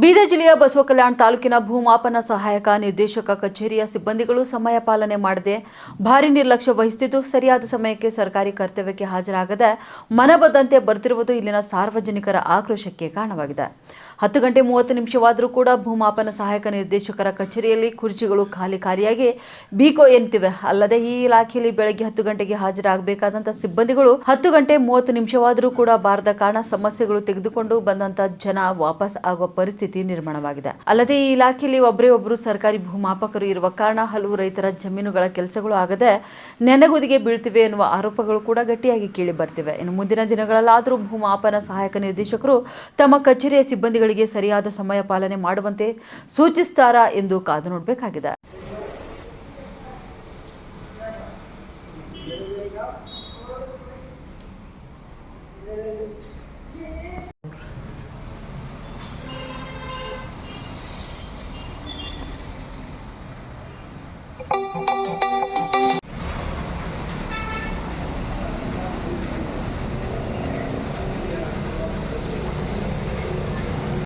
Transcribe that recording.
ಬೀದರ್ ಜಿಲ್ಲೆಯ ಬಸವಕಲ್ಯಾಣ ತಾಲೂಕಿನ ಭೂಮಾಪನ ಸಹಾಯಕ ನಿರ್ದೇಶಕ ಕಚೇರಿಯ ಸಿಬ್ಬಂದಿಗಳು ಸಮಯ ಪಾಲನೆ ಮಾಡದೆ ಭಾರಿ ನಿರ್ಲಕ್ಷ್ಯ ವಹಿಸುತ್ತಿದ್ದು ಸರಿಯಾದ ಸಮಯಕ್ಕೆ ಸರ್ಕಾರಿ ಕರ್ತವ್ಯಕ್ಕೆ ಹಾಜರಾಗದೆ ಮನಬಂದಂತೆ ಬರ್ತಿರುವುದು ಇಲ್ಲಿನ ಸಾರ್ವಜನಿಕರ ಆಕ್ರೋಶಕ್ಕೆ ಕಾರಣವಾಗಿದೆ. 10 ಗಂಟೆ 30 ನಿಮಿಷವಾದರೂ ಕೂಡ ಭೂಮಾಪನ ಸಹಾಯಕ ನಿರ್ದೇಶಕರ ಕಚೇರಿಯಲ್ಲಿ ಕುರ್ಚಿಗಳು ಖಾಲಿಯಾಗಿ ಬೀಕೋ ಎನ್ನುತ್ತಿವೆ. ಅಲ್ಲದೆ ಈ ಇಲಾಖೆಯಲ್ಲಿ ಬೆಳಗ್ಗೆ 10 ಗಂಟೆಗೆ ಹಾಜರಾಗಬೇಕಾದಂತ ಸಿಬ್ಬಂದಿಗಳು 10 ಗಂಟೆ 30 ನಿಮಿಷವಾದರೂ ಕೂಡ ಬಾರದ ಕಾರಣ ಸಮಸ್ಯೆಗಳು ತೆಗೆದುಕೊಂಡು ಬಂದಂತ ಜನ ವಾಪಸ್ ಆಗುವ ಪರಿಸ್ಥಿತಿ ನಿರ್ಮಾಣವಾಗಿದೆ. ಅಲ್ಲದೆ ಈ ಇಲಾಖೆಯಲ್ಲಿ ಒಬ್ಬರು ಸರ್ಕಾರಿ ಭೂಮಾಪಕರು ಇರುವ ಕಾರಣ ಹಲವು ರೈತರ ಜಮೀನುಗಳ ಕೆಲಸಗಳು ಆಗದೆ ನೆನೆಗುದಿಗೆ ಬೀಳ್ತಿವೆ ಎನ್ನುವ ಆರೋಪಗಳು ಕೂಡ ಗಟ್ಟಿಯಾಗಿ ಕೇಳಿ ಬರ್ತಿವೆ. ಇನ್ನು ಮುಂದಿನ ದಿನಗಳಲ್ಲಾದರೂ ಭೂಮಾಪನ ಸಹಾಯಕ ನಿರ್ದೇಶಕರು ತಮ್ಮ ಕಚೇರಿಯ ಸಿಬ್ಬಂದಿಗಳಿಗೆ ಸರಿಯಾದ ಸಮಯ ಪಾಲನೆ ಮಾಡುವಂತೆ ಸೂಚಿಸುತ್ತಾರಾ ಎಂದು ಕಾದು ನೋಡಬೇಕಾಗಿದೆ.